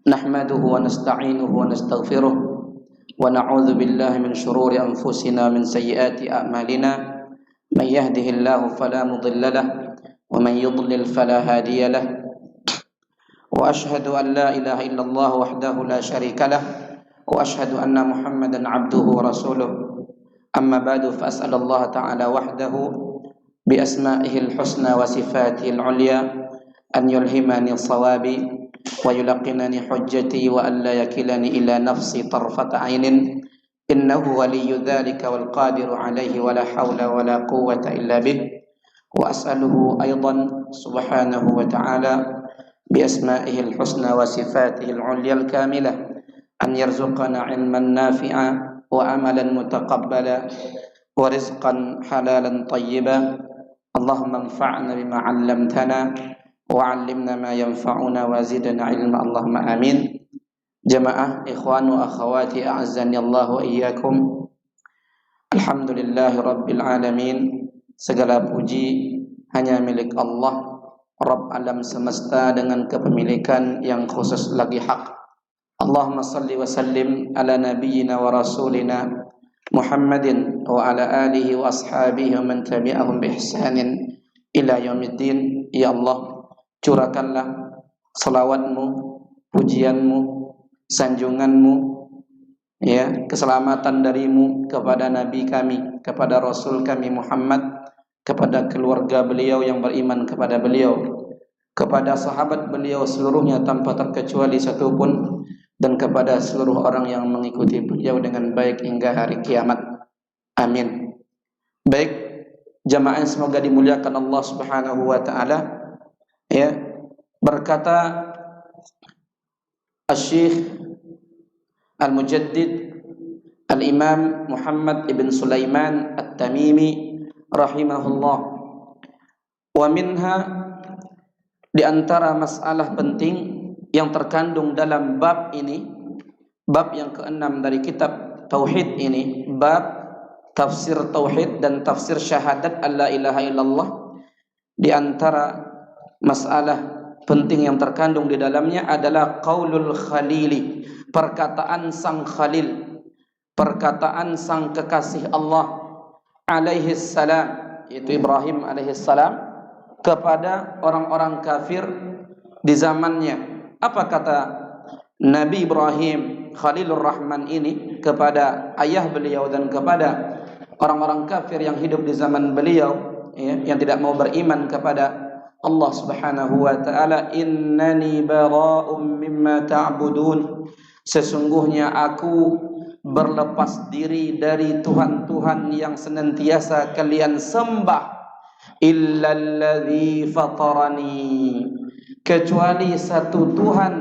نحمده ونستعينه ونستغفره ونعوذ بالله من شرور أنفسنا من سيئات أعمالنا من يهده الله فلا مضل له ومن يضلل فلا هادي له وأشهد أن لا إله إلا الله وحده لا شريك له وأشهد أن محمدا عبده ورسوله أما بعد فأسأل الله تعالى وحده بأسمائه الحسنى وصفاته العليا أن يلهمني الصواب ويلقنني حجتي وأن لا يكلني إلى نفسي طرفة عين إنه ولي ذلك والقادر عليه ولا حول ولا قوة إلا به وأسأله أيضا سبحانه وتعالى بأسمائه الحسنى وصفاته العليا الكاملة أن يرزقنا علما نافعا وعملا متقبلا ورزقا حلالا طيبا اللهم انفعنا بما علمتنا وعلمنا ما ينفعنا وزدنا علما اللهم آمين. Jamaah ikhwan wa akhawati a'azzani Allah wa iyyakum. Alhamdulillahi rabbil alamin. Segala puji hanya milik Allah, Rabb alam semesta dengan kepemilikan yang khusus lagi hak. Allahumma salli wa sallim ala nabiyyina wa rasulina Muhammadin wa ala alihi wa ashabihi wa man tabi'ahum bi ihsanin ila yaumiddin. Ya Allah, curahkanlah salawatmu, pujianmu, sanjunganmu, ya, keselamatan darimu kepada Nabi kami, kepada Rasul kami Muhammad, kepada keluarga beliau yang beriman kepada beliau, kepada sahabat beliau seluruhnya tanpa terkecuali satupun, dan kepada seluruh orang yang mengikuti beliau dengan baik hingga hari kiamat. Amin. Baik, jamaah semoga dimuliakan Allah Subhanahu wa taala. Ya, berkata Asy-Syaikh Al-Mujaddid Al-Imam Muhammad ibn Sulaiman At-Tamimi rahimahullah, wa minha, di antara masalah penting yang terkandung dalam bab ini, bab yang keenam dari kitab tauhid ini, bab tafsir tauhid dan tafsir syahadat alla ilaha illallah. Di antara masalah penting yang terkandung di dalamnya adalah qaulul khalili, perkataan sang khalil, perkataan sang kekasih Allah alaihi salam, yaitu Ibrahim alaihi salam, kepada orang-orang kafir di zamannya. Apa kata Nabi Ibrahim Khalilur Rahman ini kepada ayah beliau dan kepada orang-orang kafir yang hidup di zaman beliau, ya, yang tidak mau beriman kepada Allah Subhanahu wa taala? Innani bara'um mimma ta'budun, sesungguhnya aku berlepas diri dari Tuhan-Tuhan yang senantiasa kalian sembah, illalladzi fatarani, kecuali satu Tuhan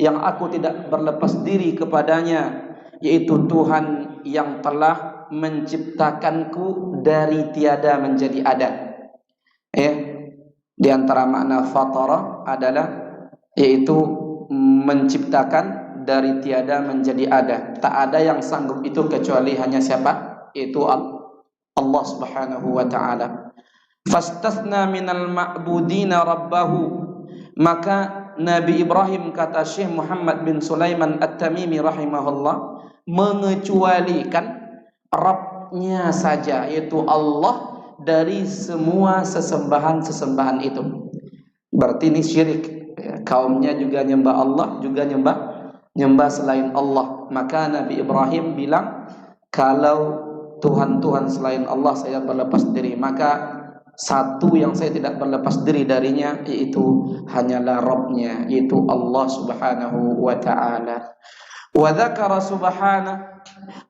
yang aku tidak berlepas diri kepadanya, yaitu Tuhan yang telah menciptakanku dari tiada menjadi ada. Ya, di antara makna fatara adalah yaitu menciptakan dari tiada menjadi ada. Tak ada yang sanggup itu kecuali hanya siapa? Itu Allah Subhanahu wa taala. Fastathna minal ma'budina rabbahu, maka Nabi Ibrahim, kata Syekh Muhammad bin Sulaiman At-Tamimi rahimahullah, mengecualikan Rabbnya saja, yaitu Allah, dari semua sesembahan-sesembahan itu. Berarti ini syirik, ya, kaumnya juga nyembah Allah, juga nyembah selain Allah. Maka Nabi Ibrahim bilang, kalau Tuhan-Tuhan selain Allah saya berlepas diri, maka satu yang saya tidak berlepas diri darinya, yaitu hanyalah Rabbnya, yaitu Allah Subhanahu wa ta'ala. Wa dzakara subhanahu,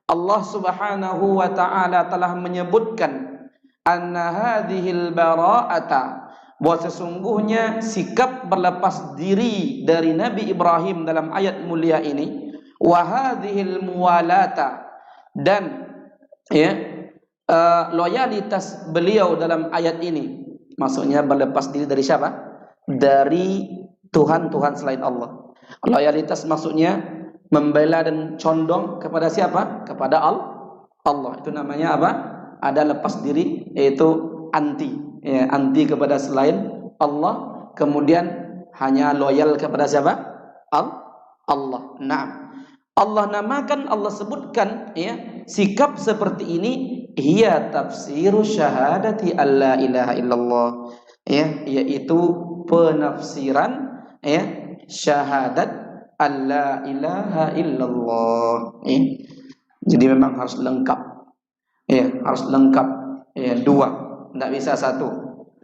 Allah Subhanahu wa ta'ala telah menyebutkan anna hadhil bara'ata, bahwa sesungguhnya sikap berlepas diri dari Nabi Ibrahim dalam ayat mulia ini, wa hadhil muwalata, dan ya, loyalitas beliau dalam ayat ini, maksudnya berlepas diri dari siapa? Dari Tuhan-Tuhan selain Allah. Loyalitas maksudnya membela dan condong kepada siapa? Kepada Allah. Itu namanya apa? Ada lepas diri, yaitu anti, ya, anti kepada selain Allah, kemudian hanya loyal kepada siapa? Allah. Naam. Allah namakan, Allah sebutkan ya, sikap seperti ini hiya tafsiru syahadati alla ilaha illallah, ya, yaitu penafsiran ya syahadat alla ilaha illallah ya. Jadi memang harus lengkap ya, harus lengkap ya, dua, tidak bisa satu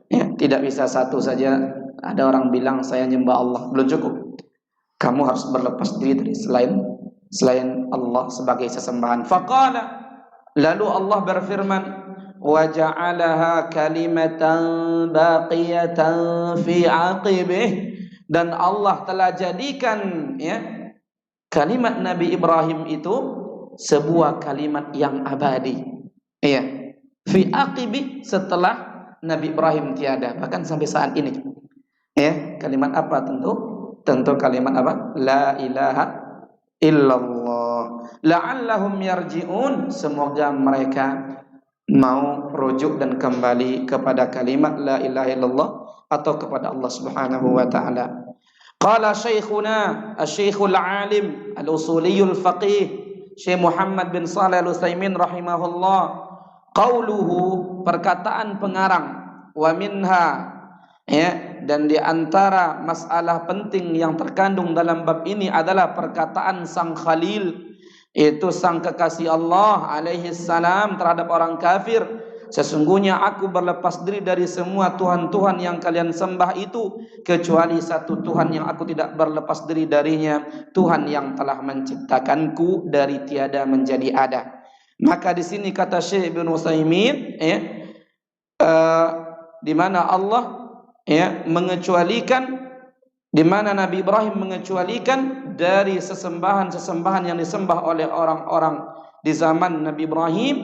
ya, tidak bisa satu saja. Ada orang bilang saya nyembah Allah, belum cukup. Kamu harus berlepas diri dari selain Allah sebagai sesembahan. Faqala, lalu Allah berfirman, wa ja'alaha kalimatan baqiyatan fi aqibih, dan Allah telah jadikan ya kalimat Nabi Ibrahim itu sebuah kalimat yang abadi ya, fi aqibih, setelah Nabi Ibrahim tiada, bahkan sampai saat ini ya. Kalimat apa? Tentu kalimat apa? La ilaha illallah. La'allahum yarji'un, semoga mereka mau rujuk dan kembali kepada kalimat la ilaha illallah atau kepada Allah Subhanahu wa taala. Qala syekhuna asy-syekhul alim al-usuliyul faqih Syekh Muhammad bin Shalih Al-Utsaimin rahimahullah, qauluhu, perkataan pengarang, wa minha ya, dan di antara masalah penting yang terkandung dalam bab ini adalah perkataan sang Khalil, yaitu sang kekasih Allah alaihi salam terhadap orang kafir, sesungguhnya aku berlepas diri dari semua Tuhan-Tuhan yang kalian sembah itu kecuali satu Tuhan yang aku tidak berlepas diri darinya, Tuhan yang telah menciptakanku dari tiada menjadi ada. Maka di sini kata Syekh Ibn Utsaimin ya, di mana Allah ya mengecualikan, di mana Nabi Ibrahim mengecualikan dari sesembahan yang disembah oleh orang-orang di zaman Nabi Ibrahim.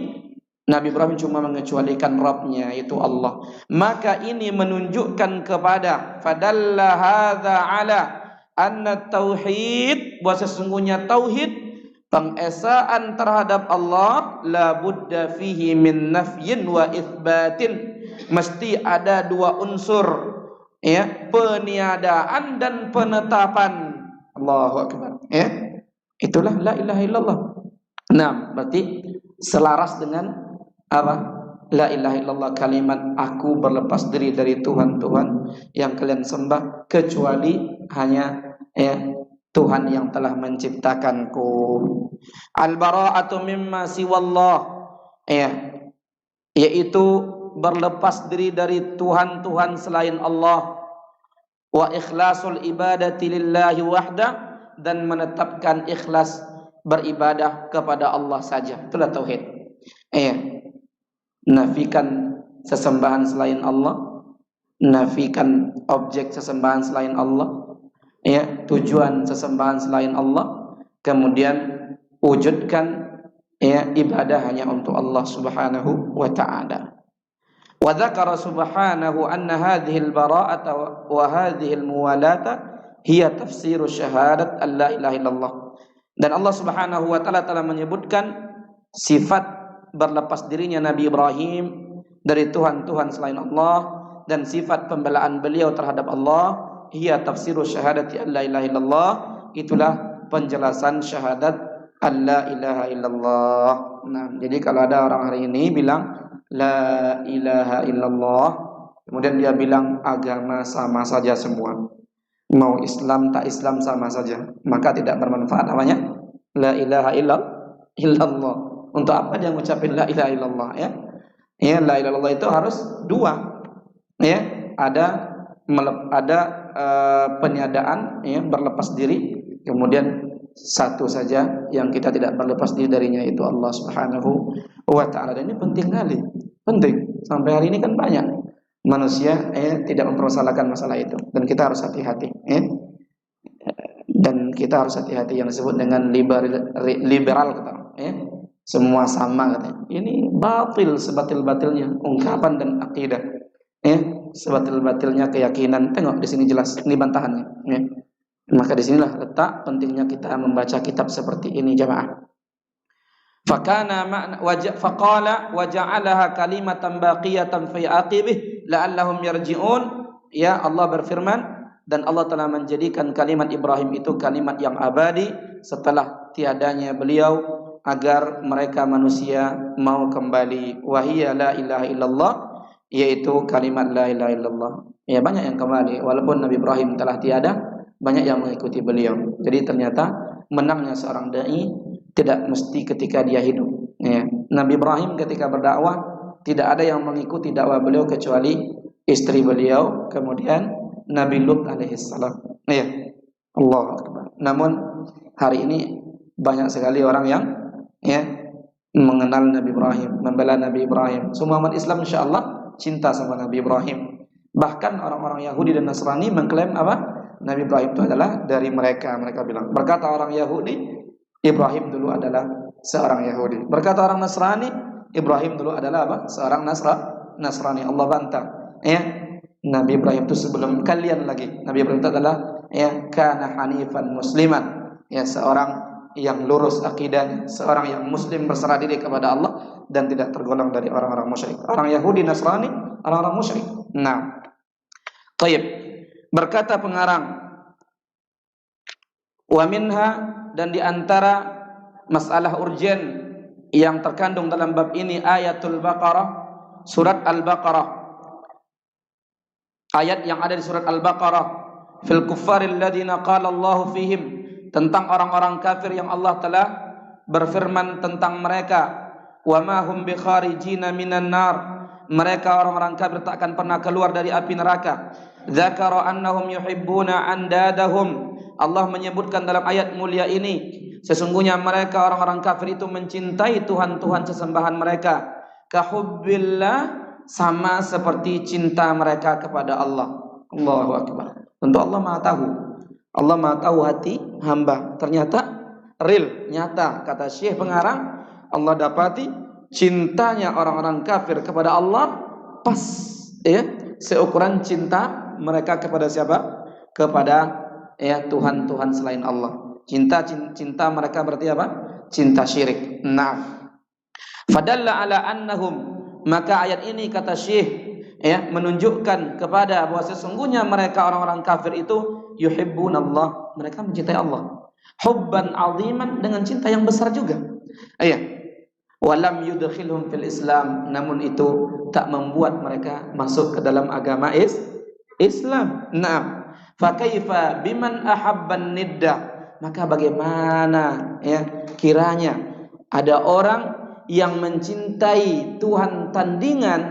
Nabi Ibrahim cuma mengecualikan Rabbnya, yaitu Allah. Maka ini menunjukkan kepada fadalla hadza ala anna tauhid, bahwa sesungguhnya tauhid, pengesaan terhadap Allah, la budda fihi min nafyin wa itsbatin, mesti ada dua unsur ya, peniadaan dan penetapan. Allahu akbar ya, itulah la ilaha illallah. Nah, berarti selaras dengan apa? La ilaha illallah, kalimat aku berlepas diri dari Tuhan-Tuhan yang kalian sembah kecuali hanya ya Tuhan yang telah menciptakanku. Al-bara'atu mimma siwallah ya, yaitu berlepas diri dari Tuhan-Tuhan selain Allah, wa ikhlasul ibadati lillahi wahda, dan menetapkan ikhlas beribadah kepada Allah saja. Itulah tauhid. Nafikan sesembahan selain Allah, nafikan objek sesembahan selain Allah, ya, tujuan sesembahan selain Allah, kemudian wujudkan ya ibadah hanya untuk Allah Subhanahu wa taala. Wa dzakara subhanahu anna hadhihi al-bara'ata wa hadhihi al-muwalata hiya tafsiru syahadat alla ilaha illallah. Dan Allah Subhanahu wa taala telah menyebutkan sifat berlepas dirinya Nabi Ibrahim dari Tuhan-Tuhan selain Allah, dan sifat pembelaan beliau terhadap Allah, hiya tafsiru syahadati alla ilaha illallah, itulah penjelasan syahadat alla ilaha illallah. Nah, jadi kalau ada orang hari ini bilang la ilaha illallah, kemudian dia bilang agama sama saja semua, mau Islam tak Islam sama saja, maka tidak bermanfaat namanya la ilaha illallah. Untuk apa dia mengucapkan la ilaha illallah ya? Ya, la ilaha illallah itu harus dua. Ya, ada peniadaan ya, berlepas diri, kemudian satu saja yang kita tidak berlepas diri darinya, itu Allah Subhanahu wa taala. Dan ini penting kali. Penting. Sampai hari ini kan banyak manusia tidak mempermasalahkan masalah itu, dan kita harus hati-hati ya. Dan kita harus hati-hati yang disebut dengan liberal kata ya. Semua sama katanya. Ini batil sebatil-batilnya ungkapan dan akidah. Ya, sebatil-batilnya keyakinan. Tengok di sini jelas ini bantahannya. Ya. Maka di sinilah letak pentingnya kita membaca kitab seperti ini jamaah. Fakana ma'na faqala wa ja'alaha kalimatan baqiyatan fi aqibih la'allahum yarji'un. Ya, Allah berfirman, dan Allah telah menjadikan kalimat Ibrahim itu kalimat yang abadi setelah tiadanya beliau, agar mereka manusia mau kembali. Wahiyya la ilaha illallah, yaitu kalimat la ilaha illallah. Ya, banyak yang kembali walaupun Nabi Ibrahim telah tiada, banyak yang mengikuti beliau. Jadi ternyata menangnya seorang dai tidak mesti ketika dia hidup. Ya. Nabi Ibrahim ketika berdakwah tidak ada yang mengikuti dakwah beliau kecuali istri beliau, kemudian Nabi Lut alaihissalam. Ya. Allah Akbar. Namun hari ini banyak sekali orang yang ya mengenal Nabi Ibrahim, membela Nabi Ibrahim. Semua umat Islam insyaallah cinta sama Nabi Ibrahim. Bahkan orang-orang Yahudi dan Nasrani mengklaim apa? Nabi Ibrahim itu adalah dari mereka. Mereka bilang, berkata orang Yahudi, Ibrahim dulu adalah seorang Yahudi. Berkata orang Nasrani, Ibrahim dulu adalah apa? Seorang Nasrani. Allah bantah. Ya, Nabi Ibrahim itu sebelum kalian lagi. Nabi Ibrahim itu adalah ya kana hanifan musliman. Ya, seorang yang lurus akidahnya, seorang yang muslim berserah diri kepada Allah dan tidak tergolong dari orang-orang musyrik. Orang Yahudi, Nasrani, orang-orang musyrik. Nah, taib. Berkata pengarang, wa minha, dan diantara masalah urgen yang terkandung dalam bab ini ayatul Baqarah, surat Al-Baqarah, ayat yang ada di surat Al-Baqarah, fil kuffaril ladina qala Allahu fihim, tentang orang-orang kafir yang Allah telah berfirman tentang mereka, wa ma hum bikharijina minan nar, mereka orang-orang kafir tak akan pernah keluar dari api neraka. Dzakara annahum yuhibbuna andadahum, Allah menyebutkan dalam ayat mulia ini sesungguhnya mereka orang-orang kafir itu mencintai tuhan-tuhan sesembahan mereka, kahubbillah, sama seperti cinta mereka kepada Allah. Allahu Akbar. Tentu Allah Maha tahu. Allah Maha tahu hati hamba. Ternyata real, nyata, kata Syekh pengarang, Allah dapati cintanya orang-orang kafir kepada Allah pas ya seukuran cinta mereka kepada siapa? Kepada ya tuhan-tuhan selain Allah. Cinta mereka berarti apa? Cinta syirik. Nah, fadalla ala annahum, maka ayat ini kata Syekh ya menunjukkan kepada bahwa sesungguhnya mereka orang-orang kafir itu yuhibbunallah, mereka mencintai Allah. Hubban aziman, dengan cinta yang besar juga. Iya. Walam yudkhilhum fil Islam, namun itu tak membuat mereka masuk ke dalam agama Islam. Nah, fa kaifa biman ahabban nidda, maka bagaimana ya kiranya ada orang yang mencintai Tuhan tandingan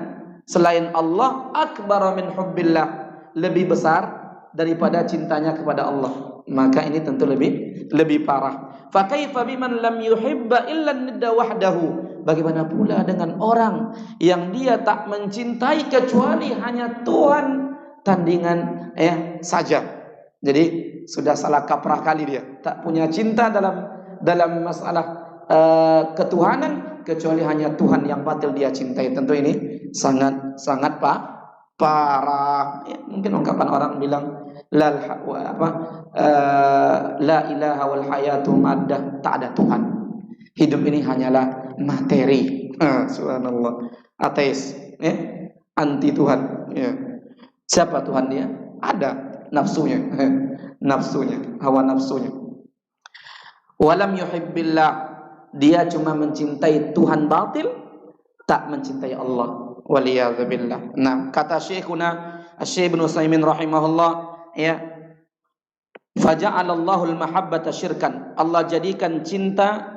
selain Allah, akbar min hubbillah, lebih besar daripada cintanya kepada Allah. Maka ini tentu lebih parah. Fa kaifa biman lam yuhibba illa nidda wahdahu, bagaimana pula dengan orang yang dia tak mencintai kecuali hanya Tuhan tandingan saja. Jadi sudah salah kaprah kali dia, tak punya cinta dalam masalah ketuhanan kecuali hanya Tuhan yang batil dia cintai. Tentu ini sangat parah. Ya, mungkin ungkapan orang bilang la ilaha wal hayatu maddah, tak ada Tuhan. Hidup ini hanyalah materi. Subhanallah. Ateis, ya, anti Tuhan. Ya. Siapa Tuhan dia? Ada nafsunya, hawa nafsunya. Walam yuhibbillah, dia cuma mencintai Tuhan batil, tak mencintai Allah. Waliyadzubillah. Nah, kata Syekhuna Syekh Ibnu Utsaimin rahimahullah, ya, faja'alallahu al-mahabbata syirkan, Allah jadikan cinta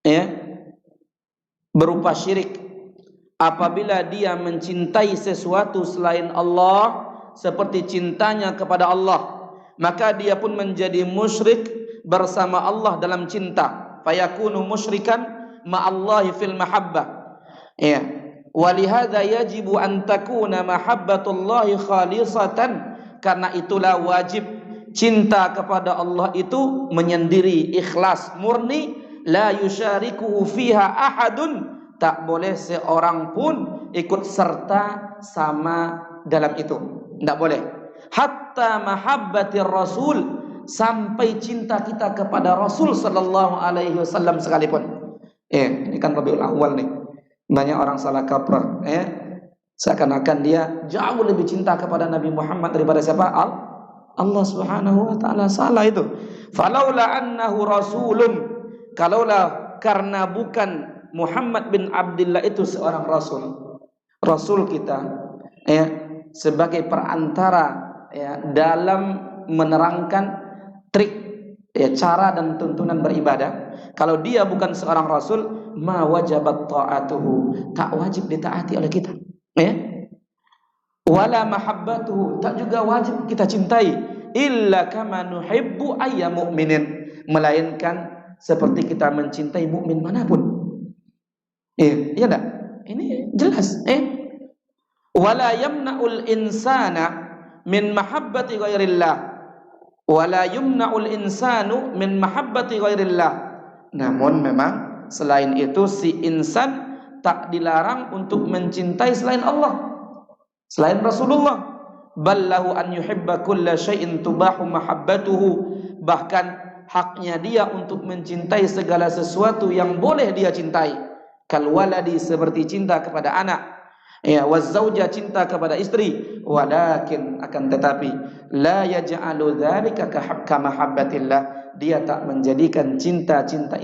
ya berupa syirik. Apabila dia mencintai sesuatu selain Allah seperti cintanya kepada Allah, maka dia pun menjadi musyrik bersama Allah dalam cinta. Fayakunu musyrikan ma'allahi fil mahabbah. Ya. Walihada yajibu an takuna mahabbatullahi khalisatan, karena itulah wajib cinta kepada Allah itu menyendiri, ikhlas, murni, la yusyarikuhu fiha ahadun, tak boleh seorang pun ikut serta sama dalam itu, tidak boleh. Hatta mahabbatir rasul, sampai cinta kita kepada Rasul sallallahu alaihi wasallam sekalipun. Ini kan Rabiul Awal nih. Banyak orang salah kaprah, seakan-akan dia jauh lebih cinta kepada Nabi Muhammad daripada siapa? Allah Subhanahu wa taala. Salah itu. Falaula annahu rasulun, kalaulah karena bukan Muhammad bin Abdullah itu seorang rasul, rasul kita, ya, sebagai perantara, ya, dalam menerangkan trik, ya, cara dan tuntunan beribadah. Kalau dia bukan seorang rasul, ma wajabat ta'atuhu, tak wajib ditaati oleh kita, ya. Wala mahabbatuhu, tak juga wajib kita cintai, illa kama nuhibbu ayya mu'minin, melainkan seperti kita mencintai mukmin manapun. Iya enggak? Ini jelas. Wala yamna'ul insana min mahabbati ghairillah, wala yumna'ul insanu min mahabbati ghairillah. Namun memang selain itu si insan tak dilarang untuk mencintai selain Allah, selain Rasulullah. Ballahu an yuhibba kulla syai'in tubahu mahabbatuhu, bahkan haknya dia untuk mencintai segala sesuatu yang boleh dia cintai. Kal waladi, seperti cinta kepada anak, ya, wazauja, cinta kepada istri. Walakin, akan tetapi, la yaj'alu dzalika ka mahabbatillah, dia tak menjadikan cinta-cinta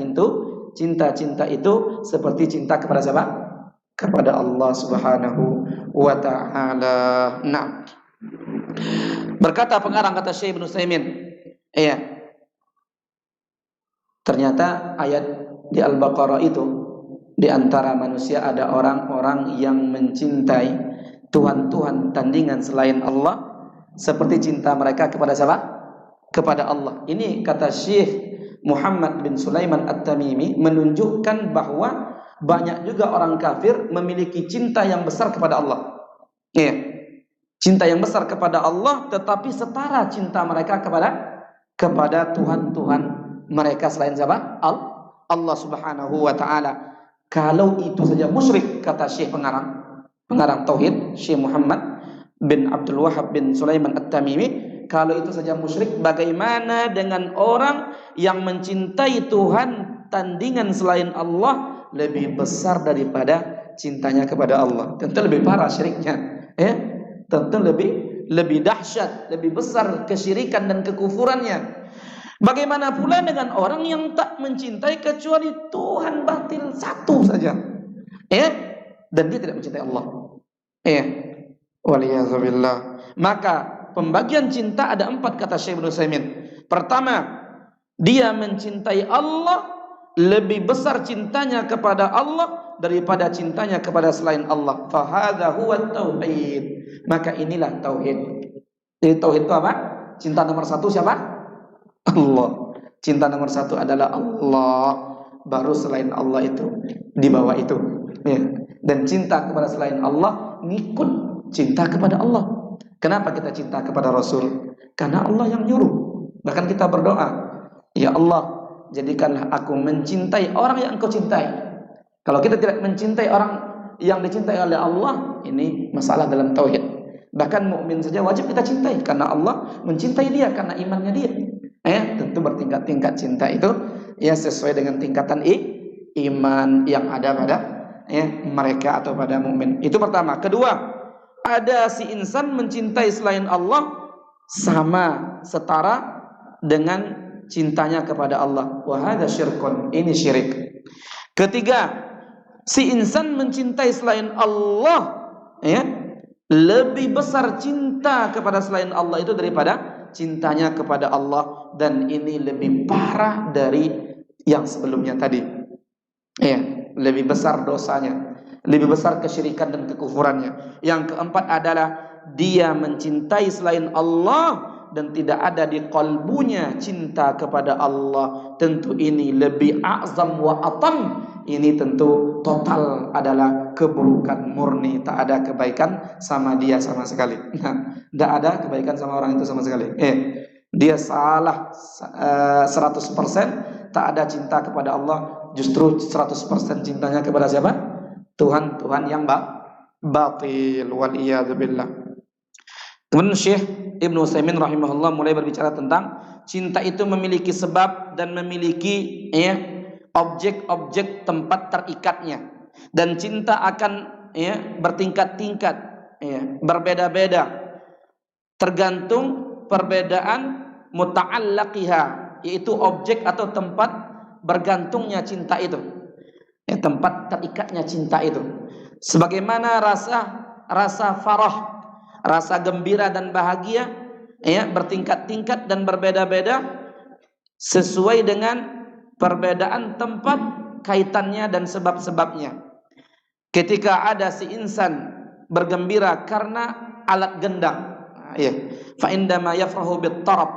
itu seperti cinta kepada siapa? Kepada Allah Subhanahu wa ta'ala. Nah, berkata pengarang, kata Syekh Ibnu Utsaimin, ya, ternyata ayat di Al-Baqarah itu, di antara manusia ada orang-orang yang mencintai Tuhan-Tuhan tandingan selain Allah, seperti cinta mereka kepada siapa? Kepada Allah. Ini kata Syekh Muhammad bin Sulaiman At-Tamimi menunjukkan bahwa banyak juga orang kafir memiliki cinta yang besar kepada Allah. Ya, cinta yang besar kepada Allah, tetapi setara cinta mereka kepada Tuhan-Tuhan mereka selain siapa? Allah Subhanahu wa ta'ala. Kalau itu saja musyrik, kata Syekh pengarang tauhid, Syekh Muhammad bin Abdul Wahab bin Sulaiman At-Tamimi, kalau itu saja musyrik, bagaimana dengan orang yang mencintai Tuhan tandingan selain Allah lebih besar daripada cintanya kepada Allah? Tentu lebih parah syiriknya, ya. Tentu lebih dahsyat, lebih besar kesyirikan dan kekufurannya. Bagaimana pula dengan orang yang tak mencintai kecuali Tuhan batil satu saja, ya, dan dia tidak mencintai Allah, ya, waliyazubillah. Maka pembagian cinta ada 4, kata Syekh Ibnu Utsaimin. Pertama, dia mencintai Allah, lebih besar cintanya kepada Allah daripada cintanya kepada selain Allah. Fahadha huwa tauhid. Maka inilah tauhid. Jadi tauhid itu apa? Cinta nomor 1 siapa? Allah. Cinta nomor 1 adalah Allah, baru selain Allah itu di bawah itu, ya. Dan cinta kepada selain Allah ngikut cinta kepada Allah. Kenapa kita cinta kepada Rasul? Karena Allah yang nyuruh. Bahkan kita berdoa, ya Allah, jadikanlah aku mencintai orang yang Engkau cintai. Kalau kita tidak mencintai orang yang dicintai oleh Allah, ini masalah dalam tauhid. Bahkan mukmin saja wajib kita cintai, karena Allah mencintai dia karena imannya dia. Tentu bertingkat-tingkat cinta itu, ya, sesuai dengan tingkatan iman yang ada pada, ya, mereka atau pada mukmin. Itu pertama. Kedua, ada si insan mencintai selain Allah sama setara dengan cintanya kepada Allah. Wa hadza syirkun, ini syirik. Ketiga, si insan mencintai selain Allah, ya, lebih besar cinta kepada selain Allah itu daripada cintanya kepada Allah, dan ini lebih parah dari yang sebelumnya tadi, ya, lebih besar dosanya, lebih besar kesyirikan dan kekufurannya. Yang keempat adalah dia mencintai selain Allah dan tidak ada di qalbunya cinta kepada Allah. Tentu ini lebih a'zam wa atam. Ini tentu total adalah keburukan murni, tak ada kebaikan sama dia sama sekali. Nah, tidak ada kebaikan sama orang itu sama sekali. Dia salah 100%, tak ada cinta kepada Allah, justru 100% cintanya kepada siapa? Tuhan yang batil, wal iyadzubillah. Kemudian Syekh Ibnu Utsaimin rahimahullah mulai berbicara tentang cinta itu memiliki sebab dan memiliki, ya, objek-objek tempat terikatnya, dan cinta akan, ya, bertingkat-tingkat, ya, berbeda-beda tergantung perbedaan muta'allaqiha, yaitu objek atau tempat bergantungnya cinta itu, ya, tempat terikatnya cinta itu. Sebagaimana rasa farah, rasa gembira dan bahagia, ya, bertingkat-tingkat dan berbeda-beda sesuai dengan perbedaan tempat, kaitannya dan sebab-sebabnya. Ketika ada si insan bergembira karena alat gendang, ya, fa indama yafrahu bit tarab,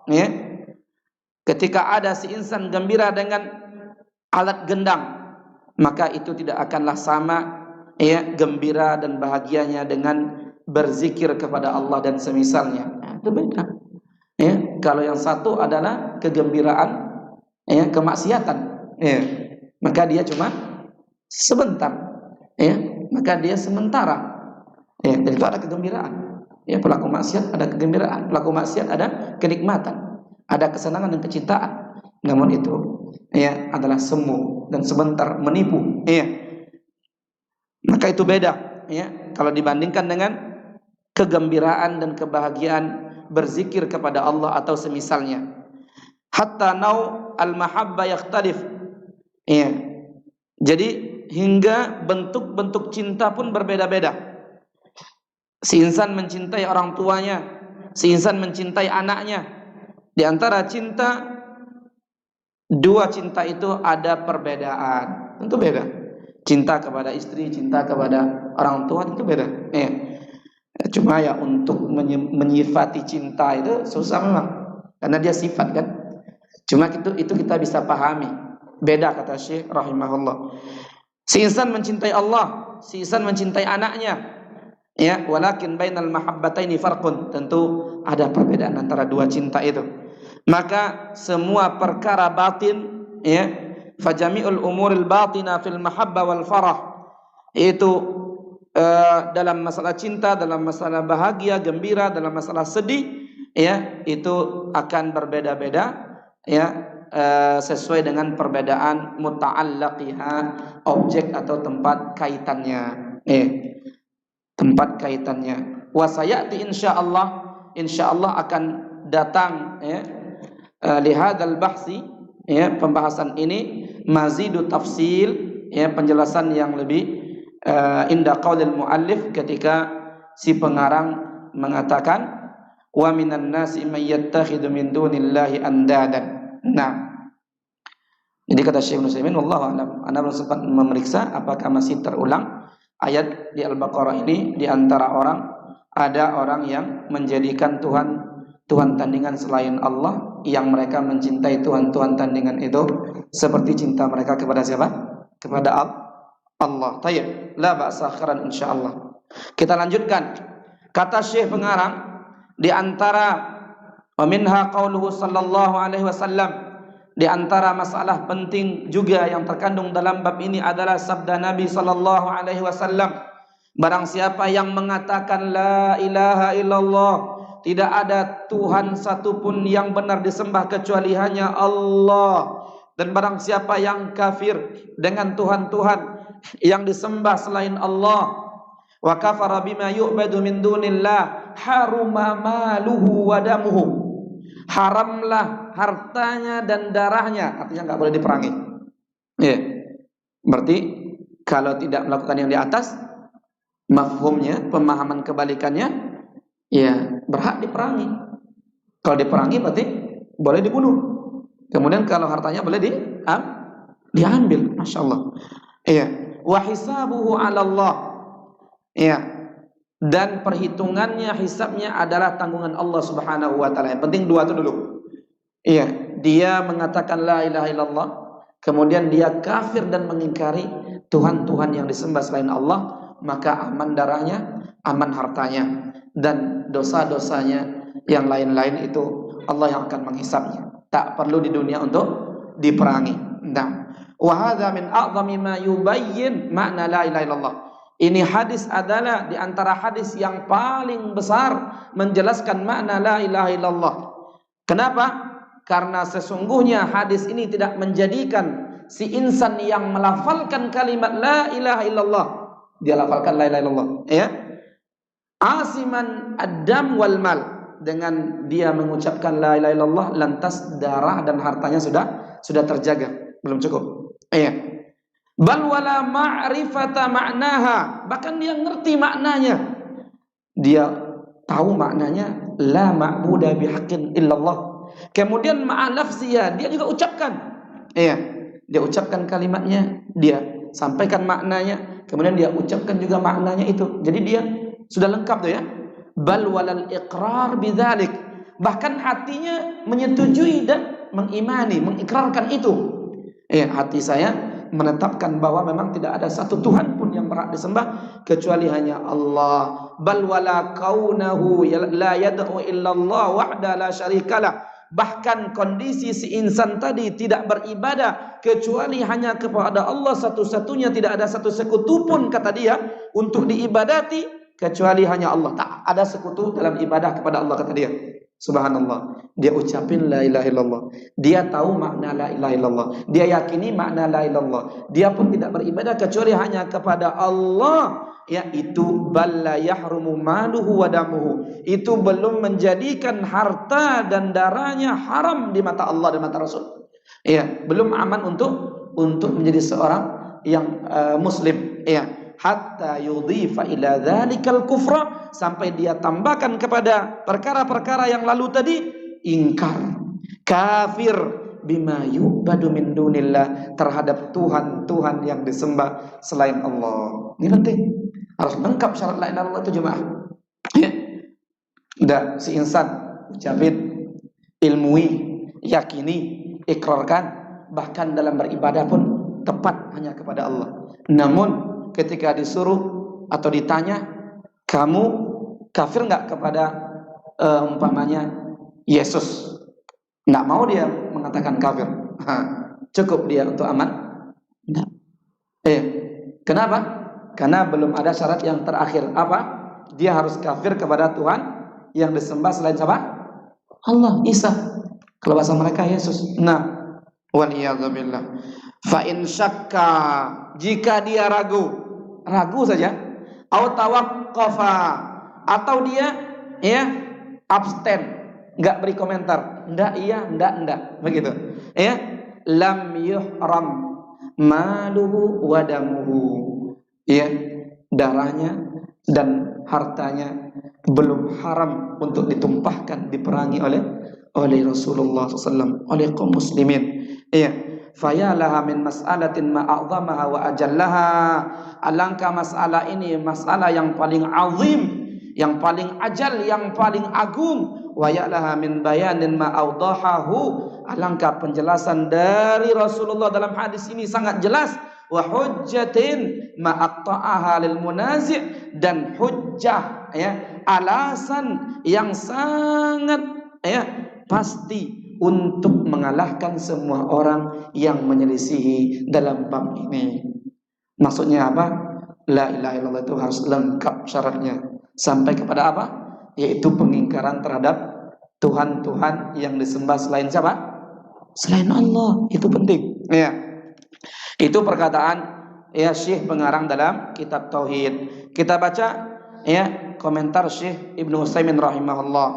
ya, ketika ada si insan gembira dengan alat gendang, maka itu tidak akanlah sama, ya, gembira dan bahagianya dengan berzikir kepada Allah dan semisalnya. Nah, itu beda. Ya, kalau yang satu adalah kegembiraan, ya, kemaksiatan, ya, maka dia cuma sebentar, ya, maka dia sementara, ya, dan itu ada kegembiraan. Ya, pelaku maksiat ada kegembiraan, pelaku maksiat ada kenikmatan, ada kesenangan dan kecintaan. Namun itu, ya, adalah semu dan sebentar, menipu, ya. Maka itu beda, ya, kalau dibandingkan dengan kegembiraan dan kebahagiaan berzikir kepada Allah atau semisalnya. Hatta nau al-mahabba yakhtalif, ya. Jadi hingga bentuk-bentuk cinta pun berbeda-beda. Si insan mencintai orang tuanya, si insan mencintai anaknya. Di antara cinta, dua cinta itu ada perbedaan, tentu beda. Cinta kepada istri, cinta kepada orang tua itu beda, ya. Cuma ya untuk menyifati cinta itu susah memang, karena dia sifat kan. Cuma itu kita bisa pahami. Beda, kata Syekh rahimahullah. Si insan mencintai Allah, si insan mencintai anaknya, ya, walakin bainal mahabbataini farqun, tentu ada perbedaan antara dua cinta itu. Maka semua perkara batin, ya, fajami'ul umuril batina fil mahabba wal farah, itu dalam masalah cinta, dalam masalah bahagia, gembira, dalam masalah sedih, ya, itu akan berbeda-beda, ya, sesuai dengan perbedaan muta'allaqiha, objek atau tempat kaitannya, tempat kaitannya. Wa sayati insyaallah akan datang, ya, lihadzal bahsi, ya, pembahasan ini, mazidu tafsil, ya, penjelasan yang lebih inda qaulil muallif, ketika si pengarang mengatakan wa minan nasi may yattakhidhu min dunillahi andadan. Nah, jadi kata Syekh Nusaimin, wallahu a'lam, Anda belum sempat memeriksa apakah masih terulang ayat di Al-Baqarah ini. Di antara orang, ada orang yang menjadikan Tuhan tandingan selain Allah, yang mereka mencintai Tuhan tandingan itu seperti cinta mereka kepada siapa? Kepada Allah. Tayyib, la ba'sa khairan insyaallah. Kita lanjutkan. Kata Syekh pengarang, di antara wa minha qauluhu sallallahu alaihi wasallam, di antara masalah penting juga yang terkandung dalam bab ini adalah sabda Nabi sallallahu alaihi wasallam, barang siapa yang mengatakan la ilaha illallah, tidak ada Tuhan satupun yang benar disembah kecuali hanya Allah, dan barang siapa yang kafir dengan Tuhan-Tuhan yang disembah selain Allah, wa kafara bima yu'badu min dunillah, haruma maluhu wa damuhu, haramlah hartanya dan darahnya, artinya enggak boleh diperangi. Ya. Berarti kalau tidak melakukan yang di atas, mafhumnya, pemahaman kebalikannya, ya berhak diperangi. Kalau diperangi berarti boleh dibunuh. Kemudian kalau hartanya boleh diambil, Masya Allah. Iya. Wa hisabuhu 'ala Allah. Iya. Dan perhitungannya, hisabnya adalah tanggungan Allah Subhanahu wa taala. Yang penting dua itu dulu. Iya, dia mengatakan la ilaha illallah, kemudian dia kafir dan mengingkari Tuhan-Tuhan yang disembah selain Allah, maka aman darahnya, aman hartanya, dan dosa-dosanya yang lain-lain itu Allah yang akan menghisabnya. Tak perlu di dunia untuk diperangi. Nah, wa hadza min a'zami ma yubayyin makna la ilaha illallah. Ini hadis adalah di antara hadis yang paling besar menjelaskan makna la ilaha illallah. Kenapa? Karena sesungguhnya hadis ini tidak menjadikan si insan yang melafalkan kalimat la ilaha illallah, dia lafalkan la ilaha illallah, ya, asiman ad-dam wal mal, dengan dia mengucapkan la ilaha illallah, lantas darah dan hartanya sudah terjaga. Belum cukup. Iya. Bal wala ma'rifata ma'naha, bahkan dia ngerti maknanya. Dia tahu maknanya la ma'budu bihaqqin illallah. Kemudian ma'a lafziyah, dia juga ucapkan. Iya. Dia ucapkan kalimatnya, dia sampaikan maknanya, kemudian dia ucapkan juga maknanya itu. Jadi dia sudah lengkap tuh ya. Bal walal iqrar bidzalik, bahkan hatinya menyetujui dan mengimani, mengikrarkan itu. Hati saya menetapkan bahwa memang tidak ada satu Tuhan pun yang berhak disembah kecuali hanya Allah. Bal wala kaunahu la yad'u illallah wahda la syarikalah, bahkan kondisi si insan tadi tidak beribadah kecuali hanya kepada Allah satu-satunya, tidak ada satu sekutu pun kata dia untuk diibadati kecuali hanya Allah. Tak ada sekutu dalam ibadah kepada Allah kata dia. Subhanallah. Dia ucapin la ilaha illallah. Dia tahu makna la ilaha illallah. Dia yakini makna la ilaha illallah. Dia pun tidak beribadah kecuali hanya kepada Allah. Yaitu balla yahrumu maluhu wa damuhu. Itu belum menjadikan harta dan darahnya haram di mata Allah dan mata Rasul. Belum aman untuk menjadi seorang yang muslim. Hatta yudhifa ila dzalikal kufra, sampai dia tambahkan kepada perkara-perkara yang lalu tadi ingkar, kafir bima yu'badu min dunillah, terhadap Tuhan yang disembah selain Allah. Ini penting, harus lengkap syarat la ilaha illallah itu jemaah. Udah si insan ucapin, ilmui, yakini, ikrarkan, bahkan dalam beribadah pun tepat hanya kepada Allah. Namun ketika disuruh atau ditanya, kamu kafir nggak kepada umpamanya Yesus, nggak mau dia mengatakan kafir. Cukup dia untuk aman? Enggak. Kenapa? Karena belum ada syarat yang terakhir. Apa? Dia harus kafir kepada Tuhan yang disembah selain siapa? Allah, Isa. Kalau bahasa mereka Yesus. Nah, waliyadzubillah. Fa in syakka, jika dia ragu saja, au tawaqqafa, atau dia abstain, enggak beri komentar, enggak, begitu. Lam yuhram maluhu wa damuhu. Darahnya dan hartanya belum haram untuk ditumpahkan, diperangi oleh Rasulullah SAW, oleh kaum muslimin. Fayalaha min mas'alatin ma'a'zamaha wa ajallaha. Alangkah masalah ini masalah yang paling azim, yang paling ajal, yang paling agung. Wa ya'laha min bayanin ma'awdahahu. Alangkah penjelasan dari Rasulullah dalam hadis ini sangat jelas. Wa hujjatin ma'aqta'aha lil munazi', dan hujjah, alasan yang sangat pasti untuk mengalahkan semua orang yang menyelisihi dalam bab ini. Maksudnya apa? La ilaha illallah itu harus lengkap syaratnya. Sampai kepada apa? Yaitu pengingkaran terhadap Tuhan-Tuhan yang disembah selain siapa? Selain Allah. Itu penting. Itu perkataan Syekh pengarang dalam kitab Tauhid. Kita baca komentar Syekh Ibnu Utsaimin rahimahullah.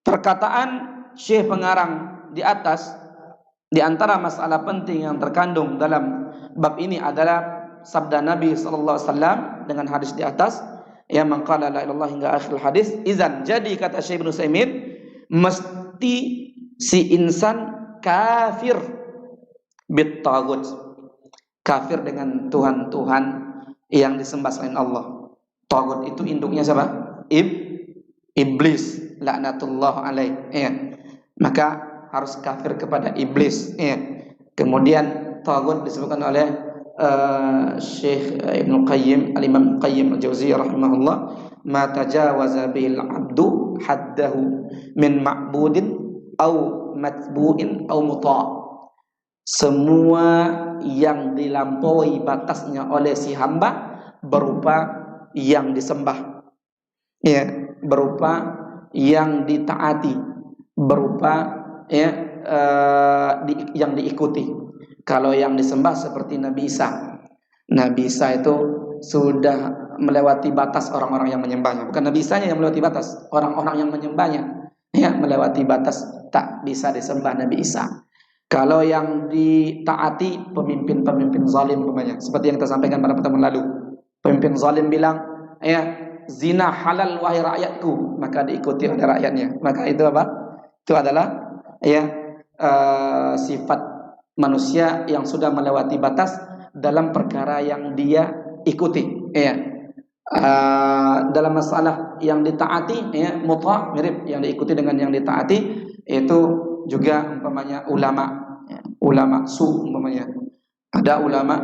Perkataan Syekh pengarang di atas, di antara masalah penting yang terkandung dalam bab ini adalah sabda Nabi sallallahu alaihi wasallam dengan hadis di atas, man qala la ilaha illallah hingga akhir hadis. Izan, jadi kata Syekh Ibnu Utsaimin, mesti si insan kafir bitaghut, kafir dengan Tuhan-Tuhan yang disembah selain Allah. Taghut itu induknya siapa? Iblis, laknatullah alaih. Maka harus kafir kepada iblis. Kemudian taghut disebutkan oleh Syekh Ibnu Qayyim, Al-Imam Qayyim Al-Jauziyah rahimahullah, ma tajawaza bil abdu haddahu min ma'budin au matbu'in au muta'. Semua yang dilampaui batasnya oleh si hamba berupa yang disembah, berupa yang ditaati, berupa yang diikuti. Kalau yang disembah seperti Nabi Isa itu sudah melewati batas orang-orang yang menyembahnya. Bukan Nabi Isa yang melewati batas, orang-orang yang menyembahnya ya melewati batas, tak bisa disembah Nabi Isa. Kalau yang ditaati pemimpin-pemimpin zalim umpamanya, seperti yang kita sampaikan pada pertemuan lalu. Pemimpin zalim bilang, ya zina halal wahai rakyatku, maka diikuti oleh rakyatnya. Maka itu apa? Itu adalah ya sifat manusia yang sudah melewati batas dalam perkara yang dia ikuti. Ya. Dalam masalah yang ditaati, ya mutlak mirip yang diikuti dengan yang ditaati, itu juga umpamanya ulama, ya, ulama su umpamanya. Ada ulama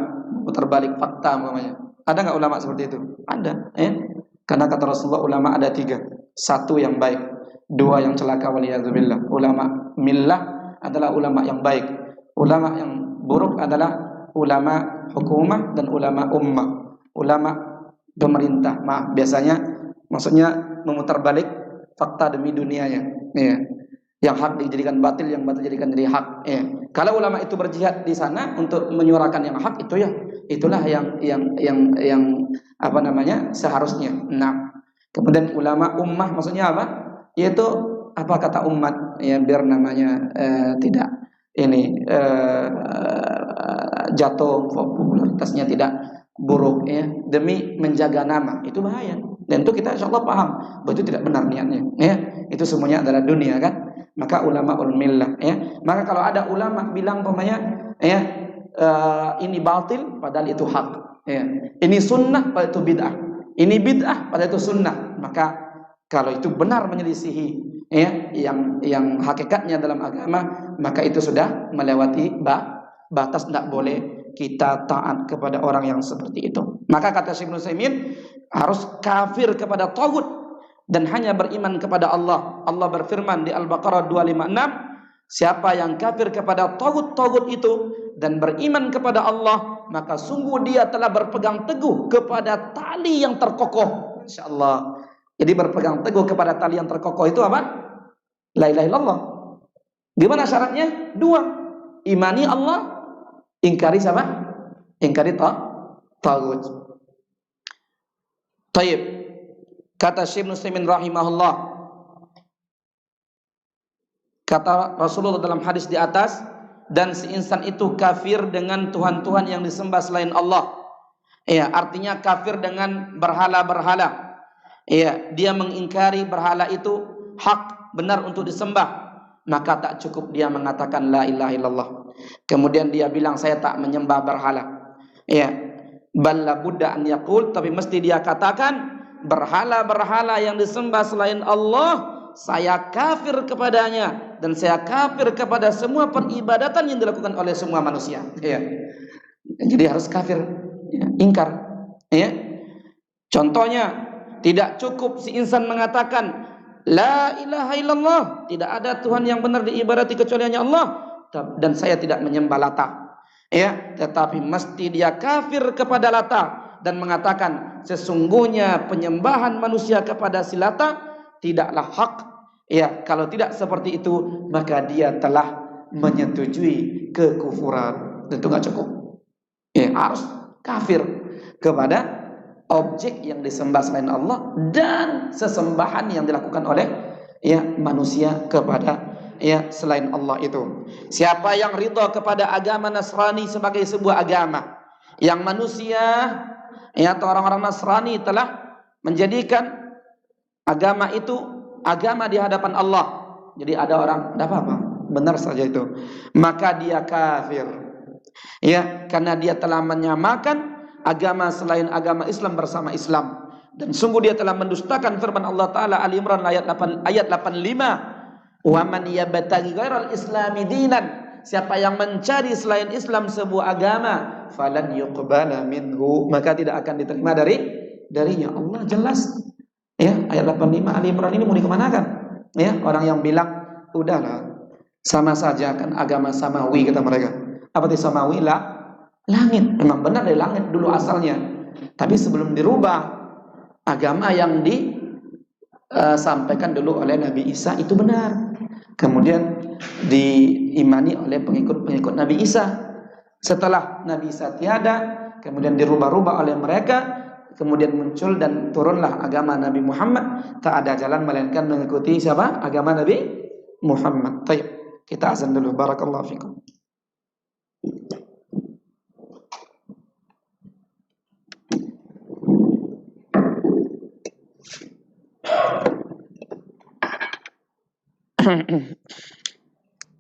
terbalik fakta umpamanya. Ada nggak ulama seperti itu? Ada, ya. Karena kata Rasulullah ulama ada 3. 1 yang baik, 2 yang celaka waliyadzubillah. Ulama millah adalah ulama yang baik. Ulama yang buruk adalah ulama hukumah dan ulama ummah. Ulama pemerintah, biasanya maksudnya memutar balik fakta demi dunianya. Ya. Yang hak dijadikan batil, yang batil dijadikan jadi hak. Ya. Kalau ulama itu berjihad di sana untuk menyuarakan yang hak, itu ya, itulah yang apa namanya seharusnya. Nah, kemudian ulama ummah maksudnya apa? Yaitu apa kata umat ya, biar namanya tidak ini jatuh, popularitasnya tidak buruk ya, demi menjaga nama, itu bahaya. Dan itu kita insyaallah paham bahwa itu tidak benar niatnya ya. Itu semuanya adalah dunia kan. Maka ulama millah ya. Maka kalau ada ulama bilang umpamanya ya ini batil padahal itu hak ya. Ini sunnah padahal itu bid'ah. Ini bid'ah padahal itu sunnah. Maka kalau itu benar menyelisihi ya yang hakikatnya dalam agama, maka itu sudah melewati batas, tidak boleh kita taat kepada orang yang seperti itu. Maka kata Syekh Ibnu Utsaimin harus kafir kepada taghut dan hanya beriman kepada Allah. Allah berfirman di Al-Baqarah 256, siapa yang kafir kepada taghut-taghut itu dan beriman kepada Allah, maka sungguh dia telah berpegang teguh kepada tali yang terkokoh. Insyaallah. Jadi berpegang teguh kepada tali yang terkokoh itu apa? La ilaha illallah. Gimana syaratnya? 2. Imani Allah, ingkari siapa? Ingkari taghut. Taib. Kata Syekh Muslimin rahimahullah, kata Rasulullah dalam hadis di atas, dan si insan itu kafir dengan Tuhan-Tuhan yang disembah selain Allah. Ya, artinya kafir dengan berhala-berhala. Ya, dia mengingkari berhala itu hak benar untuk disembah. Maka tak cukup dia mengatakan la ilaha illallah. Kemudian dia bilang saya tak menyembah berhala. Ya, balla budda an yaqul, tapi mesti dia katakan berhala-berhala yang disembah selain Allah, saya kafir kepadanya dan saya kafir kepada semua peribadatan yang dilakukan oleh semua manusia. Ya. Jadi harus kafir, ya, ingkar. Ya. Contohnya, tidak cukup si insan mengatakan la ilaha illallah, tidak ada Tuhan yang benar diibadati kecuali hanya Allah, dan saya tidak menyembah Lata. Ya, tetapi mesti dia kafir kepada Lata dan mengatakan sesungguhnya penyembahan manusia kepada si Lata tidaklah hak. Ya, kalau tidak seperti itu maka dia telah menyetujui kekufuran. Tentu nggak cukup. Ya, harus kafir kepada objek yang disembah selain Allah dan sesembahan yang dilakukan oleh ya manusia kepada ya selain Allah itu. Siapa yang ridha kepada agama Nasrani sebagai sebuah agama yang manusia ya atau orang-orang Nasrani telah menjadikan agama itu agama di hadapan Allah. Jadi ada orang, tidak apa-apa, benar saja itu. Maka dia kafir. Ya, karena dia telah menyamakan agama selain agama Islam bersama Islam. Dan sungguh dia telah mendustakan firman Allah Ta'ala Ali Imran ayat 85. Wa man yabtaghi ghairal islami dinan, siapa yang mencari selain Islam sebuah agama, falan yuqbala minhu, maka tidak akan diterima darinya. Allah jelas. Ya, ayat 85 Ali Imran ini mau dikemanakan? Ya, orang yang bilang udahlah sama saja kan agama samawi kata mereka. Apa itu samawi? Langit. Memang benar dari langit dulu asalnya. Tapi sebelum dirubah, agama yang disampaikan dulu oleh Nabi Isa itu benar. Kemudian diimani oleh pengikut-pengikut Nabi Isa. Setelah Nabi Isa tiada, kemudian dirubah-rubah oleh mereka, kemudian muncul dan turunlah agama Nabi Muhammad. Tak ada jalan melainkan mengikuti siapa? Agama Nabi Muhammad. Baik, kita azan dulu. Barakallahu fikum.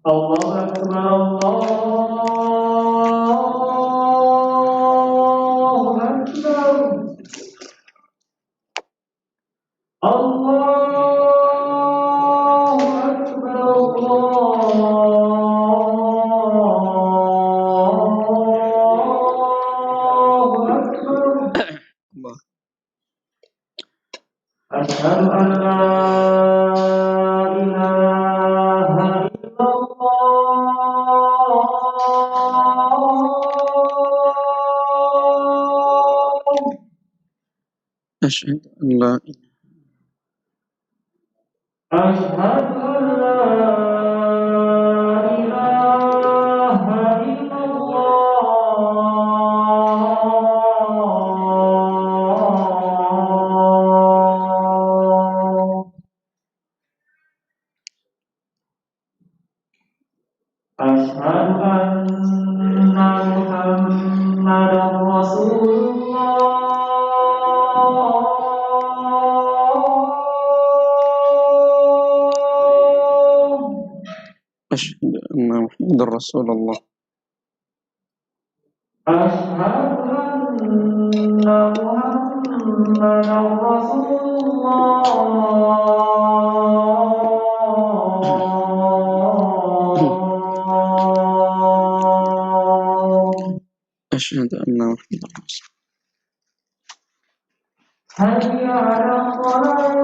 Allahu Akbar, Allahu Akbar. Asyhadu an la ilaha illallah. Asyhadu an la أشهد أن لا إله إلا الله أشهد أن محمدا رسول أشهد أن محمد رسول الله. أشهد أن محمدا رسول الله. أشهد أن محمد رسول الله. حي على الصلاة.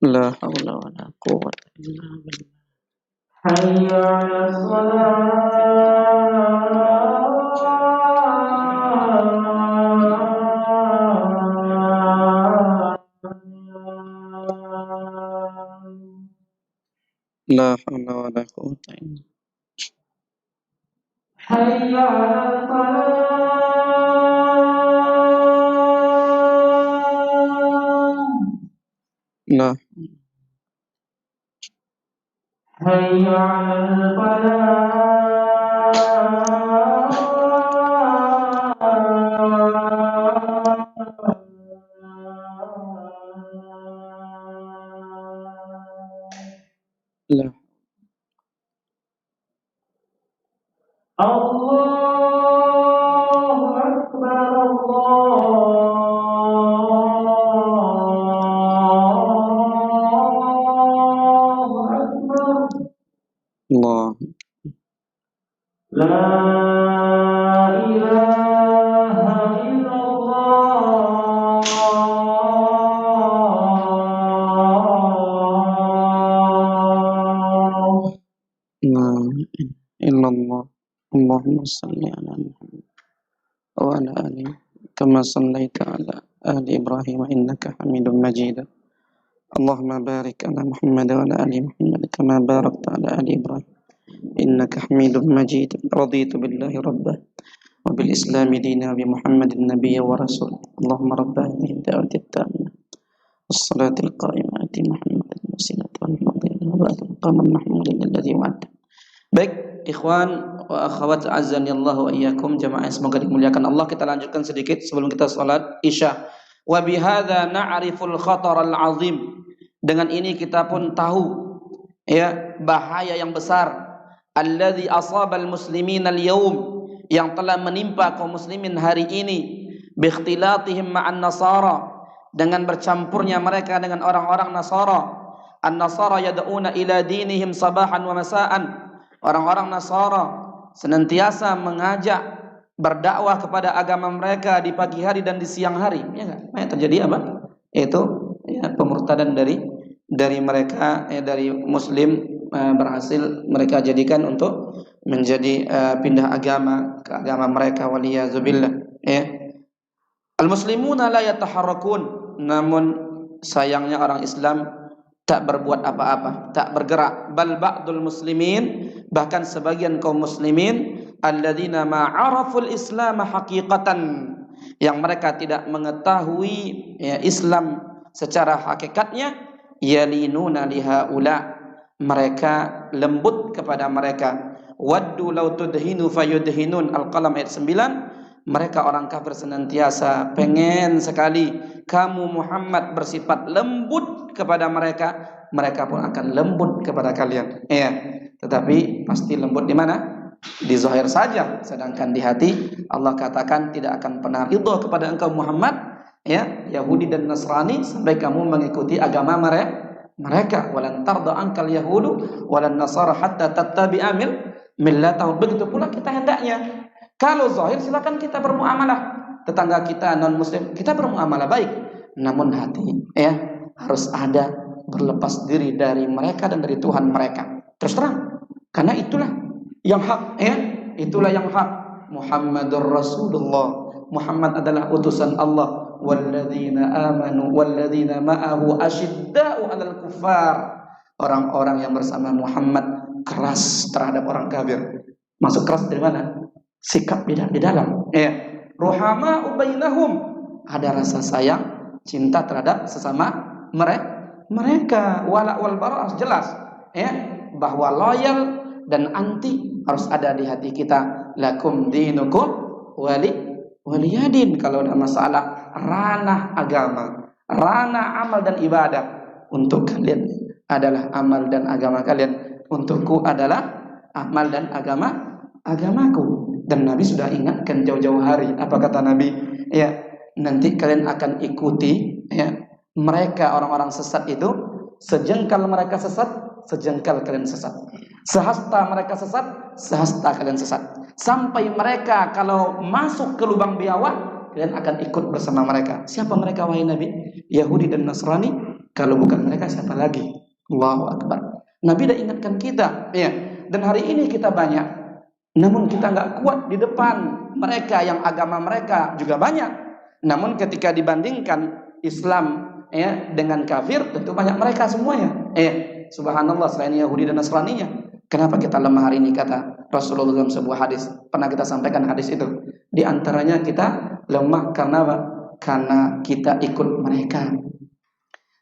لا حول ولا قوة إلا بالله. حي على الصلاة. لا حول ولا قوة إلا بالله. حي على الفلاح. لا حي على الفلاح. لا الله أكبر، الله أكبر. الله لا إله إلا الله. لا إله إلا الله. اللهم صل على محمد وعلى آله كما صليت على آل إبراهيم إنك حميد مجيد. اللهم بارك على محمد وعلى آل محمد كما باركت على آل إبراهيم إنك حميد مجيد. رضيت بالله ربا وبالإسلام دينا وبمحمد النبي ورسوله. اللهم رب هذه الدعوة التامة والصلاة القائمة آت محمد الوسيلة والفضيلة وبعد المقام المحمود الذي وعدته. Baik, ikhwan wa akhwat azani Allah wa iyyakum, jamaah yang semoga dimuliakan Allah. Kita lanjutkan sedikit sebelum kita salat Isya. Wa bihadza na'riful khatar al-'azim. Dengan ini kita pun tahu ya bahaya yang besar alladzi asabal muslimin al-yaum, yang telah menimpa kaum muslimin hari ini, bi ikhtilatihim ma'an nasara, dengan bercampurnya mereka dengan orang-orang Nasara. An-nasara yad'una ila dinihim sabahan wa masaan. Orang-orang Nasara senantiasa mengajak berdakwah kepada agama mereka di pagi hari dan di siang hari, ya enggak? Nah, terjadi apa? Itu ya, pemurtadan dari mereka, dari muslim, berhasil mereka jadikan untuk menjadi pindah agama ke agama mereka, waliyazubillah, ya. Al-muslimuna la yataharrakun, namun sayangnya orang Islam tak berbuat apa-apa, tak bergerak. Bal ba'dul muslimin, bahkan sebagian kaum muslimin, alladzina ma'araful Islam haqiqatan, yang mereka tidak mengetahui ya Islam secara hakikatnya, yalinuna lihaula, mereka lembut kepada mereka. Waddu law tudhinu fayudhinun, Al-Qalam ayat 9. Mereka orang kafir senantiasa pengen sekali kamu Muhammad bersifat lembut kepada mereka, mereka pun akan lembut kepada kalian. Ya, tetapi pasti lembut di mana? Di zahir saja, sedangkan di hati Allah katakan tidak akan pernah ridha kepada engkau Muhammad, ya Yahudi dan Nasrani, sampai kamu mengikuti agama mereka. Walan tarda ankal yahudu walan nasara hatta tattabi'a millatahum. Begitu pula kita hendaknya, kalau zahir silakan kita bermuamalah, tetangga kita non muslim kita bermuamalah baik, namun hati ya harus ada berlepas diri dari mereka dan dari Tuhan mereka. Terus terang, karena itulah yang hak, ya itulah yang hak. Muhammadur Rasulullah, Muhammad adalah utusan Allah. Walladzina amanu walladzina ma'ahu asyidda'u 'alal kuffar, orang-orang yang bersama Muhammad keras terhadap orang kafir. Masuk keras dari mana? Sikap di dalam. Ya. Ruhama'u bainahum, ada rasa sayang, cinta terhadap sesama mereka. Wala wal bara harus jelas, ya, bahwa loyal dan anti harus ada di hati kita. Lakum dinukum waliyadin. Kalau ada masalah ranah agama, ranah amal dan ibadah, untuk kalian adalah amal dan agama kalian, untukku adalah amal dan agamaku. Dan Nabi sudah ingatkan jauh-jauh hari. Apa kata Nabi? Ya, nanti kalian akan ikuti ya mereka orang-orang sesat itu, sejengkal mereka sesat, sejengkal kalian sesat. Sehasta mereka sesat, sehasta kalian sesat. Sampai mereka kalau masuk ke lubang biawak, kalian akan ikut bersama mereka. Siapa mereka wahai Nabi? Yahudi dan Nasrani. Kalau bukan mereka siapa lagi? Allahu Akbar. Nabi dah ingatkan kita, ya. Dan hari ini kita banyak, namun kita nggak kuat di depan mereka yang agama mereka juga banyak. Namun ketika dibandingkan Islam ya dengan kafir, tentu banyak mereka semuanya. Subhanallah, selain Yahudi dan Nasraninya. Kenapa kita lemah hari ini? Kata Rasulullah dalam sebuah hadis, pernah kita sampaikan hadis itu. Di antaranya kita lemah karena apa? Karena kita ikut mereka.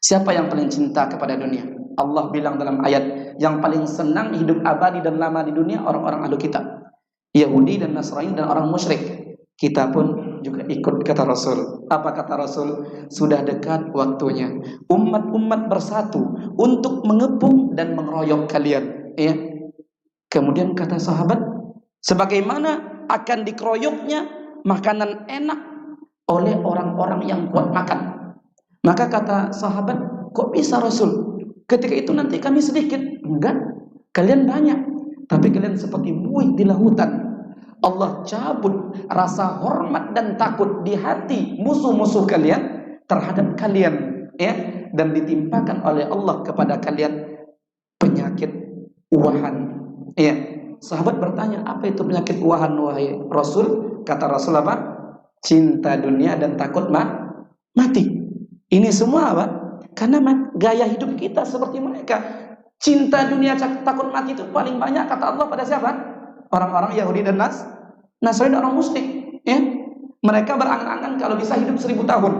Siapa yang paling cinta kepada dunia? Allah bilang dalam ayat, yang paling senang hidup abadi dan lama di dunia orang-orang ahlu kitab, Yahudi dan Nasrani dan orang musyrik. Kita pun juga ikut, kata Rasul. Apa kata Rasul? Sudah dekat waktunya umat-umat bersatu untuk mengepung dan mengeroyok kalian, ya. Kemudian kata sahabat, sebagaimana akan dikeroyoknya makanan enak oleh orang-orang yang kuat makan. Maka kata sahabat, kok bisa Rasul? Ketika itu nanti kami sedikit. Enggak, kalian banyak, tapi kalian seperti buih di lautan. Allah cabut rasa hormat dan takut di hati musuh-musuh kalian terhadap kalian, ya, dan ditimpakan oleh Allah kepada kalian penyakit uahan. Ya, sahabat bertanya, apa itu penyakit uahan wahai Rasul? Kata Rasul apa? Cinta dunia dan takut mati. Ini semua apa? Karena gaya hidup kita seperti mereka. Cinta dunia, takut mati itu paling banyak kata Allah pada siapa? Orang-orang Yahudi dan Nasrani dan orang musyrik, ya. Mereka berangan-angan kalau bisa hidup 1000 tahun.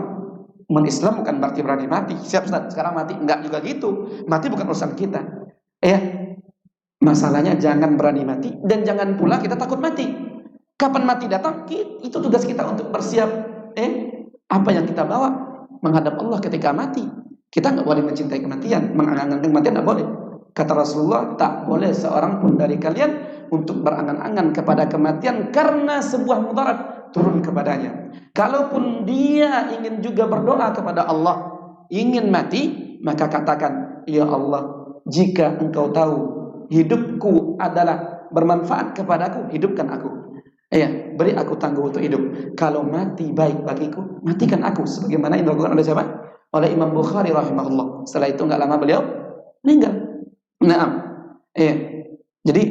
Islam bukan berarti berani mati. Siap Ustaz, sekarang mati. Enggak juga gitu. Mati bukan urusan kita. Ya. Masalahnya jangan berani mati dan jangan pula kita takut mati. Kapan mati datang, itu tugas kita untuk bersiap. Apa yang kita bawa menghadap Allah ketika mati. Kita nggak boleh mencintai kematian, mengangan-angan kematian nggak boleh. Kata Rasulullah, tak boleh seorang pun dari kalian untuk berangan-angan kepada kematian karena sebuah mudarat turun kepadanya. Kalaupun dia ingin juga berdoa kepada Allah, ingin mati, maka katakan, ya Allah, jika engkau tahu hidupku adalah bermanfaat kepadaku, hidupkan aku. Ya, beri aku tangguh untuk hidup. Kalau mati baik bagiku, matikan aku. Sebagaimana yang dilakukan oleh siapa? Oleh Imam Bukhari rahimahullah. Setelah itu nggak lama beliau meninggal. Nah, jadi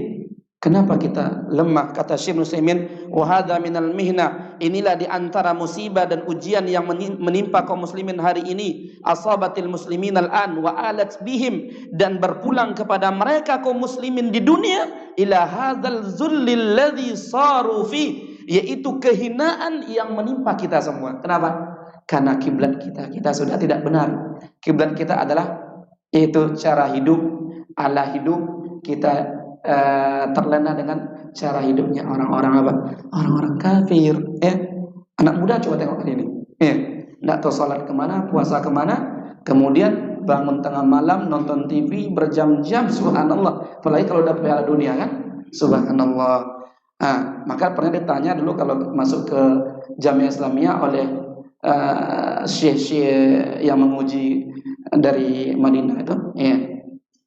Kenapa kita lemah? Kata Syekh Nusaimin, wa hadza minal mihna. Inilah di antara musibah dan ujian yang menimpa kaum muslimin hari ini. Asabatil muslimin al-an wa alat bihim, dan berpulang kepada mereka kaum muslimin di dunia ila hadzal zullil ladzi saru fi, yaitu kehinaan yang menimpa kita semua. Kenapa? Karena kiblat kita sudah tidak benar. Kiblat kita adalah yaitu cara hidup, ala hidup kita terlena dengan cara hidupnya orang-orang apa? Orang-orang kafir. Anak muda coba tengok hari ini. Nggak tahu salat kemana, puasa kemana, kemudian bangun tengah malam nonton TV berjam-jam. Subhanallah. Apalagi kalau udah Piala Dunia kan? Subhanallah. Maka pernah ditanya dulu kalau masuk ke Jamiah Islamiyah oleh syekh-syekh yang menguji dari Madinah itu,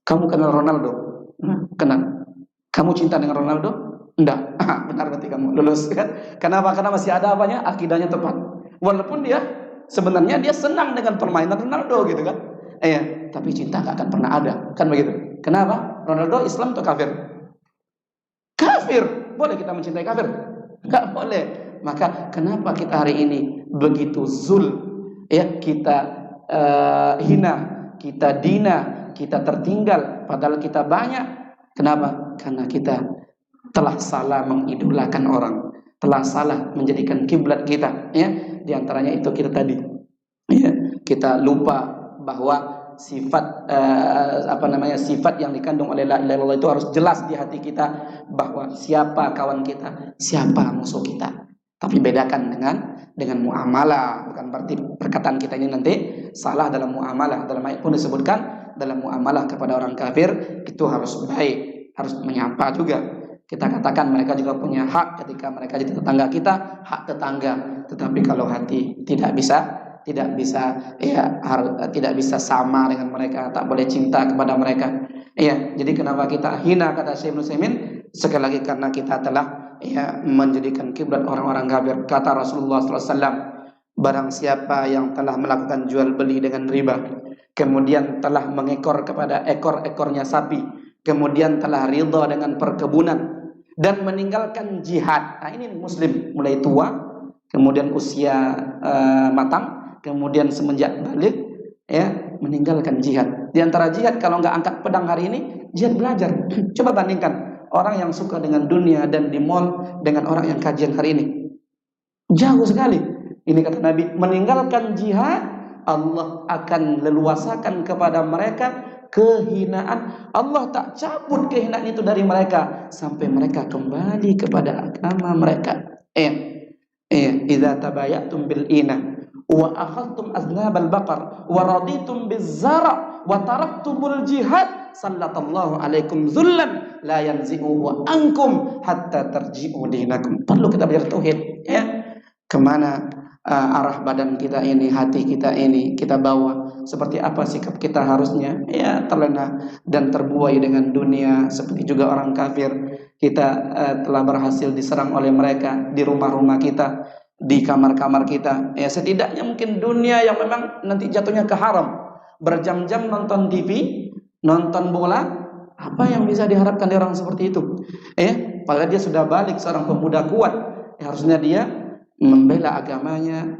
kamu kenal Ronaldo? Kenal. Kamu cinta dengan Ronaldo? Enggak. Benar, berarti kamu lulus kan? Kenapa? Karena masih ada apanya? Akidahnya tepat. Walaupun dia sebenarnya dia senang dengan permainan Ronaldo gitu kan? Tapi cinta gak akan pernah ada, kan begitu? Kenapa? Ronaldo Islam atau kafir? Kafir. Boleh kita mencintai kafir? Enggak boleh. Maka kenapa kita hari ini begitu zul? Kita hina, kita dina, kita tertinggal padahal kita banyak. Kenapa? Karena kita telah salah mengidolakan orang, telah salah menjadikan kiblat kita. Di antaranya itu kita tadi, kita lupa bahwa sifat sifat yang dikandung oleh la ilaha illallah itu harus jelas di hati kita, bahwa siapa kawan kita, siapa musuh kita. Tapi bedakan dengan muamalah, bukan berarti perkataan kita ini nanti salah dalam muamalah. Dalam ayat pun disebutkan dalam muamalah kepada orang kafir itu harus baik, harus menyapa juga. Kita katakan mereka juga punya hak ketika mereka jadi tetangga kita, hak tetangga. Tetapi kalau hati tidak bisa sama dengan mereka, tak boleh cinta kepada mereka. Jadi kenapa kita hina, kata Syekh Nusaimin, sekali lagi karena kita telah menjadikan kiblat orang-orang kafir. Kata Rasulullah SAW, barang siapa yang telah melakukan jual beli dengan riba, kemudian telah mengekor kepada ekor-ekornya sapi, kemudian telah ridha dengan perkebunan dan meninggalkan jihad. Ini muslim mulai tua, kemudian usia matang, kemudian semenjak balik meninggalkan jihad. Di antara jihad, kalau nggak angkat pedang hari ini, jihad belajar. Coba bandingkan orang yang suka dengan dunia dan di mall dengan orang yang kajian hari ini. Jauh sekali. Ini kata Nabi, meninggalkan jihad, Allah akan leluasakan kepada mereka kehinaan. Allah tak cabut kehinaan itu dari mereka sampai mereka kembali kepada agama mereka. Idza tabayatum bil ina wa akhadtum aznabal baqar wa raditum biz-zara' wa taraktumul jihad sallallahu alaikum zullan la yanzi'u ankum hatta tarji'u dinakum. Perlu kita belajar tauhid. Kemana arah badan kita ini, hati kita ini kita bawa, seperti apa sikap kita harusnya, terlena dan terbuai dengan dunia. Seperti juga orang kafir, kita telah berhasil diserang oleh mereka di rumah-rumah kita, di kamar-kamar kita. Setidaknya mungkin dunia yang memang nanti jatuhnya ke haram, berjam-jam nonton TV, nonton bola, apa yang bisa diharapkan dari orang seperti itu? Padahal dia sudah balik seorang pemuda kuat, harusnya dia membela agamanya,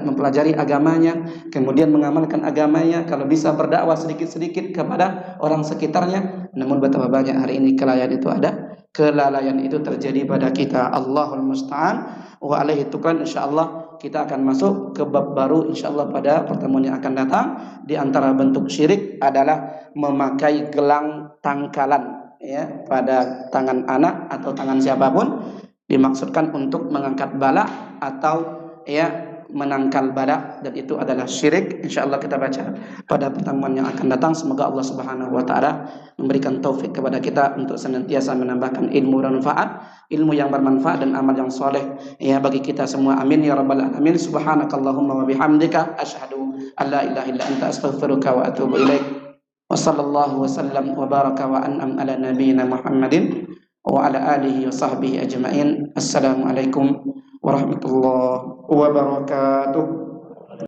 mempelajari agamanya, kemudian mengamalkan agamanya, kalau bisa berdakwah sedikit-sedikit kepada orang sekitarnya. Namun betapa banyak hari ini kelalaian itu terjadi pada kita. Allahul musta'an wa alaihi tuklan. Insyaallah kita akan masuk ke bab baru insyaallah pada pertemuan yang akan datang. Di antara bentuk syirik adalah memakai gelang tangkalan pada tangan anak atau tangan siapapun, dimaksudkan untuk mengangkat bala atau menangkal bala, dan itu adalah syirik. Insyaallah kita baca pada pertemuan yang akan datang. Semoga Allah Subhanahu wa taala memberikan taufik kepada kita untuk senantiasa menambahkan ilmu dan manfaat, ilmu yang bermanfaat dan amal yang soleh bagi kita semua. Amin ya rabbal alamin. Subhanakallahumma wa bihamdika asyhadu an la ilaha illa anta astaghfiruka wa atubu ilaik. Wa sallallahu wa sallam wa baraka wa an'am ala nabiyyina Muhammadin wa ala alihi wa sahbihi ajma'in. Assalamualaikum warahmatullahi wabarakatuh.